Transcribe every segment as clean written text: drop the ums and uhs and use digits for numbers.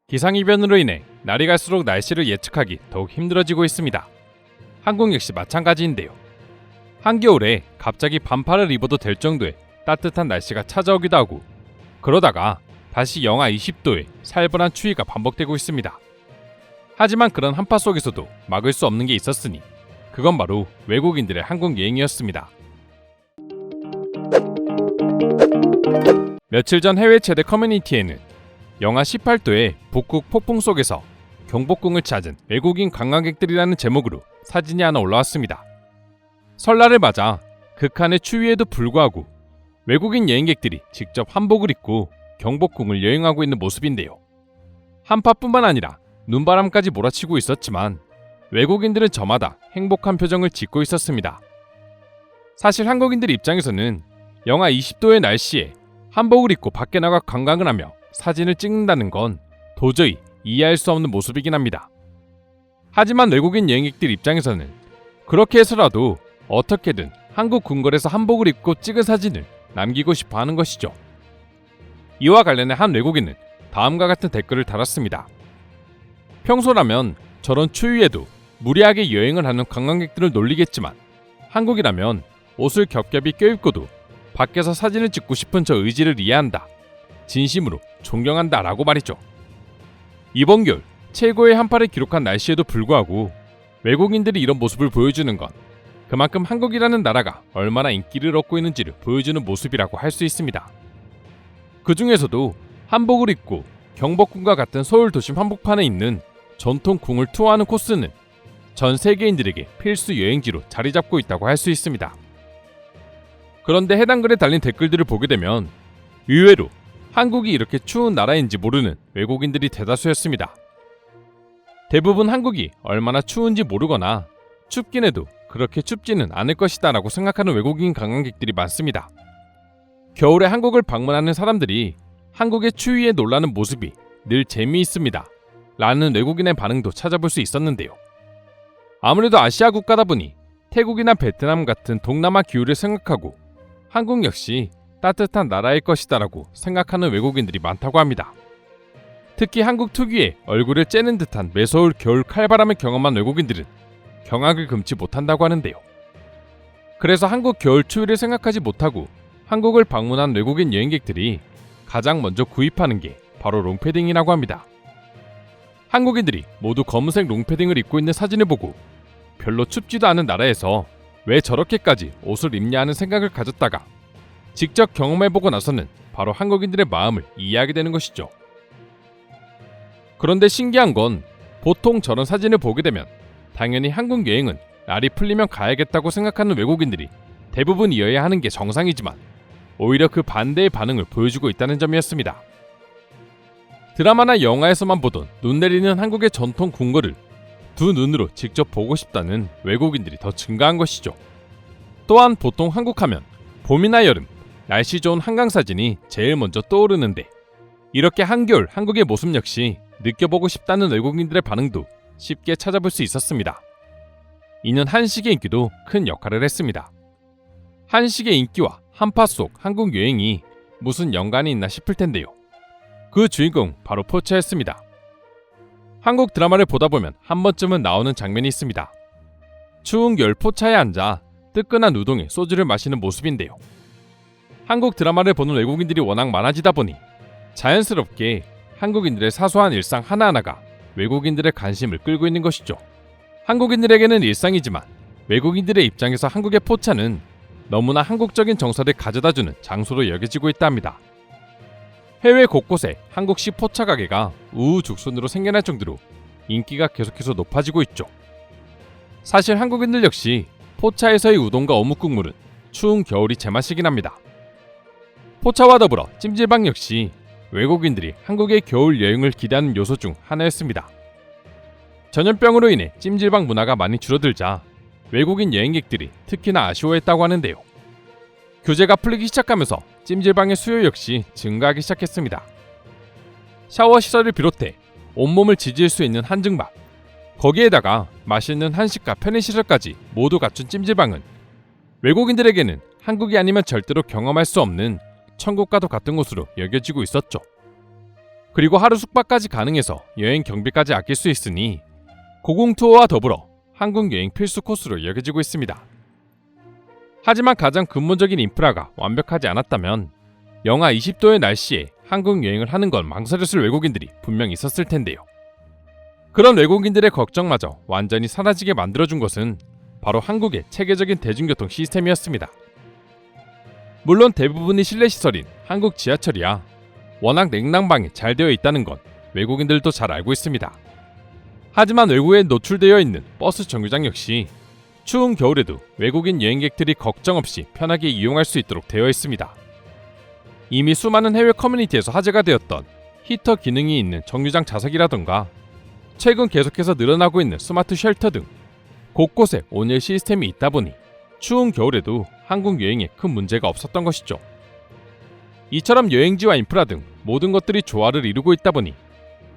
기상이변으로 인해 날이 갈수록 날씨를 예측하기 더욱 힘들어지고 있습니다. 한국 역시 마찬가지인데요. 한겨울에 갑자기 반팔을 입어도 될 정도의 따뜻한 날씨가 찾아오기도 하고, 그러다가 다시 영하 20도의 살벌한 추위가 반복되고 있습니다. 하지만 그런 한파 속에서도 막을 수 없는 게 있었으니 그건 바로 외국인들의 한국 여행이었습니다. 며칠 전 해외 최대 커뮤니티에는 영하 18도의 북극 폭풍 속에서 경복궁을 찾은 외국인 관광객들이라는 제목으로 사진이 하나 올라왔습니다. 설날을 맞아 극한의 추위에도 불구하고 외국인 여행객들이 직접 한복을 입고 경복궁을 여행하고 있는 모습인데요. 한파뿐만 아니라 눈바람까지 몰아치고 있었지만 외국인들은 저마다 행복한 표정을 짓고 있었습니다. 사실 한국인들 입장에서는 영하 20도의 날씨에 한복을 입고 밖에 나가 관광을 하며 사진을 찍는다는 건 도저히 이해할 수 없는 모습이긴 합니다. 하지만 외국인 여행객들 입장에서는 그렇게 해서라도 어떻게든 한국 궁궐에서 한복을 입고 찍은 사진을 남기고 싶어 하는 것이죠. 이와 관련해 한 외국인은 다음과 같은 댓글을 달았습니다. 평소라면 저런 추위에도 무리하게 여행을 하는 관광객들을 놀리겠지만, 한국이라면 옷을 겹겹이 껴입고도 밖에서 사진을 찍고 싶은 저 의지를 이해한다. 진심으로 존경한다 라고 말이죠. 이번 겨울 최고의 한파를 기록한 날씨에도 불구하고 외국인들이 이런 모습을 보여주는 건 그만큼 한국이라는 나라가 얼마나 인기를 얻고 있는지를 보여주는 모습이라고 할 수 있습니다. 그 중에서도 한복을 입고 경복궁과 같은 서울 도심 한복판에 있는 전통 궁을 투어하는 코스는 전 세계인들에게 필수 여행지로 자리 잡고 있다고 할 수 있습니다. 그런데 해당 글에 달린 댓글들을 보게 되면 의외로 한국이 이렇게 추운 나라인지 모르는 외국인들이 대다수였습니다. 대부분 한국이 얼마나 추운지 모르거나 춥긴 해도 그렇게 춥지는 않을 것이다 라고 생각하는 외국인 관광객들이 많습니다. 겨울에 한국을 방문하는 사람들이 한국의 추위에 놀라는 모습이 늘 재미있습니다 라는 외국인의 반응도 찾아볼 수 있었는데요. 아무래도 아시아 국가다 보니 태국이나 베트남 같은 동남아 기후를 생각하고 한국 역시 따뜻한 나라일 것이다 라고 생각하는 외국인들이 많다고 합니다. 특히 한국 특유의 얼굴을 째는 듯한 매서울 겨울 칼바람을 경험한 외국인들은 경악을 금치 못한다고 하는데요. 그래서 한국 겨울 추위를 생각하지 못하고 한국을 방문한 외국인 여행객들이 가장 먼저 구입하는 게 바로 롱패딩이라고 합니다. 한국인들이 모두 검은색 롱패딩을 입고 있는 사진을 보고 별로 춥지도 않은 나라에서 왜 저렇게까지 옷을 입냐 하는 생각을 가졌다가 직접 경험해보고 나서는 바로 한국인들의 마음을 이해하게 되는 것이죠. 그런데 신기한 건 보통 저런 사진을 보게 되면 당연히 한국 여행은 날이 풀리면 가야겠다고 생각하는 외국인들이 대부분이어야 하는 게 정상이지만 오히려 그 반대의 반응을 보여주고 있다는 점이었습니다. 드라마나 영화에서만 보던 눈 내리는 한국의 전통 궁궐을 두 눈으로 직접 보고 싶다는 외국인들이 더 증가한 것이죠. 또한 보통 한국하면 봄이나 여름, 날씨 좋은 한강 사진이 제일 먼저 떠오르는데 이렇게 한겨울 한국의 모습 역시 느껴보고 싶다는 외국인들의 반응도 쉽게 찾아볼 수 있었습니다. 이는 한식의 인기도 큰 역할을 했습니다. 한식의 인기와 한파 속 한국 여행이 무슨 연관이 있나 싶을 텐데요. 그 주인공 바로 포차였습니다. 한국 드라마를 보다 보면 한 번쯤은 나오는 장면이 있습니다. 추운 겨울 포차에 앉아 뜨끈한 우동에 소주를 마시는 모습인데요. 한국 드라마를 보는 외국인들이 워낙 많아지다 보니 자연스럽게 한국인들의 사소한 일상 하나하나가 외국인들의 관심을 끌고 있는 것이죠. 한국인들에게는 일상이지만 외국인들의 입장에서 한국의 포차는 너무나 한국적인 정서를 가져다주는 장소로 여겨지고 있다 합니다. 해외 곳곳에 한국식 포차 가게가 우후죽순으로 생겨날 정도로 인기가 계속해서 높아지고 있죠. 사실 한국인들 역시 포차에서의 우동과 어묵 국물은 추운 겨울이 제맛이긴 합니다. 포차와 더불어 찜질방 역시 외국인들이 한국의 겨울 여행을 기대하는 요소 중 하나였습니다. 전염병으로 인해 찜질방 문화가 많이 줄어들자 외국인 여행객들이 특히나 아쉬워했다고 하는데요. 규제가 풀리기 시작하면서 찜질방의 수요 역시 증가하기 시작했습니다. 샤워 시설을 비롯해 온몸을 지질 수 있는 한증막, 거기에다가 맛있는 한식과 편의시설까지 모두 갖춘 찜질방은 외국인들에게는 한국이 아니면 절대로 경험할 수 없는 천국과도 같은 곳으로 여겨지고 있었죠. 그리고 하루 숙박까지 가능해서 여행 경비까지 아낄 수 있으니 고궁 투어와 더불어 한국 여행 필수 코스로 여겨지고 있습니다. 하지만 가장 근본적인 인프라가 완벽하지 않았다면 영하 20도의 날씨에 한국 여행을 하는 건 망설였을 외국인들이 분명 있었을 텐데요. 그런 외국인들의 걱정마저 완전히 사라지게 만들어준 것은 바로 한국의 체계적인 대중교통 시스템이었습니다. 물론 대부분이 실내시설인 한국 지하철이야 워낙 냉난방이 잘 되어 있다는 건 외국인들도 잘 알고 있습니다. 하지만 외국에 노출되어 있는 버스 정류장 역시 추운 겨울에도 외국인 여행객들이 걱정 없이 편하게 이용할 수 있도록 되어 있습니다. 이미 수많은 해외 커뮤니티에서 화제가 되었던 히터 기능이 있는 정류장 좌석이라던가 최근 계속해서 늘어나고 있는 스마트 쉘터 등 곳곳에 온열 시스템이 있다 보니 추운 겨울에도 한국 여행에 큰 문제가 없었던 것이죠. 이처럼 여행지와 인프라 등 모든 것들이 조화를 이루고 있다 보니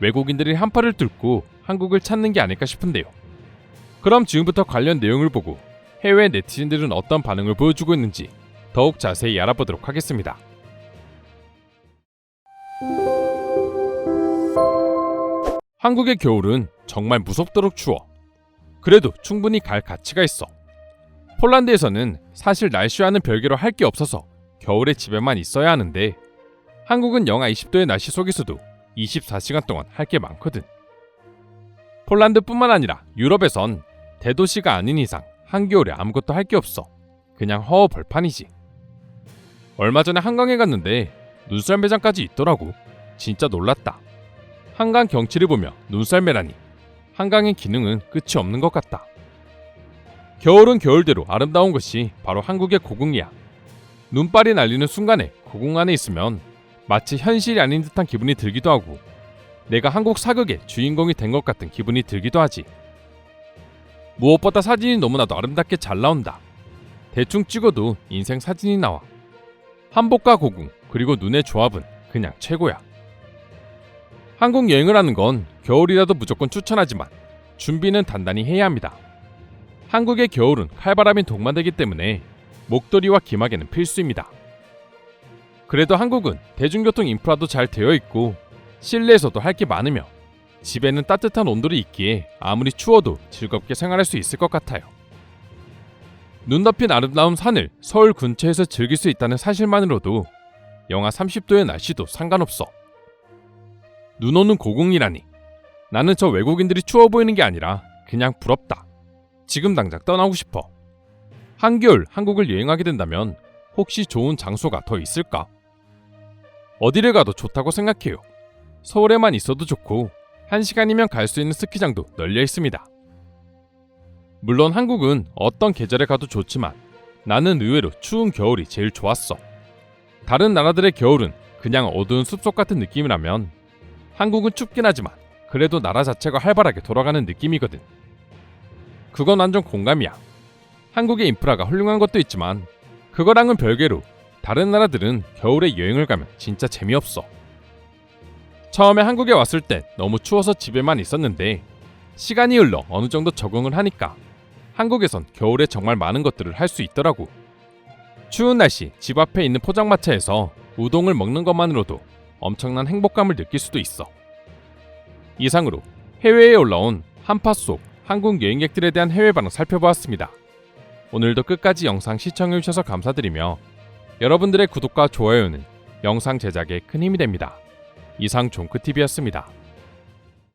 외국인들이 한파를 뚫고 한국을 찾는 게 아닐까 싶은데요. 그럼 지금부터 관련 내용을 보고 해외 네티즌들은 어떤 반응을 보여주고 있는지 더욱 자세히 알아보도록 하겠습니다. 한국의 겨울은 정말 무섭도록 추워. 그래도 충분히 갈 가치가 있어. 폴란드에서는 사실 날씨와는 별개로 할 게 없어서 겨울에 집에만 있어야 하는데 한국은 영하 20도의 날씨 속에서도 24시간 동안 할 게 많거든. 폴란드뿐만 아니라 유럽에선 대도시가 아닌 이상 한겨울에 아무것도 할 게 없어. 그냥 허허벌판이지. 얼마 전에 한강에 갔는데 눈썰 매장까지 있더라고. 진짜 놀랐다. 한강 경치를 보며 눈썰매라니. 한강의 기능은 끝이 없는 것 같다. 겨울은 겨울대로 아름다운 것이 바로 한국의 고궁이야. 눈발이 날리는 순간에 고궁 안에 있으면 마치 현실이 아닌 듯한 기분이 들기도 하고 내가 한국 사극의 주인공이 된 것 같은 기분이 들기도 하지. 무엇보다 사진이 너무나도 아름답게 잘 나온다. 대충 찍어도 인생 사진이 나와. 한복과 고궁 그리고 눈의 조합은 그냥 최고야. 한국 여행을 하는 건 겨울이라도 무조건 추천하지만 준비는 단단히 해야 합니다. 한국의 겨울은 칼바람이 동반되기 때문에 목도리와 기마개는 필수입니다. 그래도 한국은 대중교통 인프라도 잘 되어 있고 실내에서도 할 게 많으며 집에는 따뜻한 온돌이 있기에 아무리 추워도 즐겁게 생활할 수 있을 것 같아요. 눈 덮인 아름다운 산을 서울 근처에서 즐길 수 있다는 사실만으로도 영하 30도의 날씨도 상관없어. 눈 오는 고궁이라니. 나는 저 외국인들이 추워 보이는 게 아니라 그냥 부럽다. 지금 당장 떠나고 싶어. 한겨울 한국을 여행하게 된다면 혹시 좋은 장소가 더 있을까? 어디를 가도 좋다고 생각해요. 서울에만 있어도 좋고 1시간이면 갈 수 있는 스키장도 널려 있습니다. 물론 한국은 어떤 계절에 가도 좋지만 나는 의외로 추운 겨울이 제일 좋았어. 다른 나라들의 겨울은 그냥 어두운 숲속 같은 느낌이라면 한국은 춥긴 하지만 그래도 나라 자체가 활발하게 돌아가는 느낌이거든. 그건 완전 공감이야. 한국의 인프라가 훌륭한 것도 있지만 그거랑은 별개로 다른 나라들은 겨울에 여행을 가면 진짜 재미없어. 처음에 한국에 왔을 땐 너무 추워서 집에만 있었는데 시간이 흘러 어느 정도 적응을 하니까 한국에선 겨울에 정말 많은 것들을 할 수 있더라고. 추운 날씨 집 앞에 있는 포장마차에서 우동을 먹는 것만으로도 엄청난 행복감을 느낄 수도 있어. 이상으로 해외에 올라온 한파 속 한국 여행객들에 대한 해외 반응 살펴보았습니다. 오늘도 끝까지 영상 시청해주셔서 감사드리며 여러분들의 구독과 좋아요는 영상 제작에 큰 힘이 됩니다. 이상 종크TV였습니다.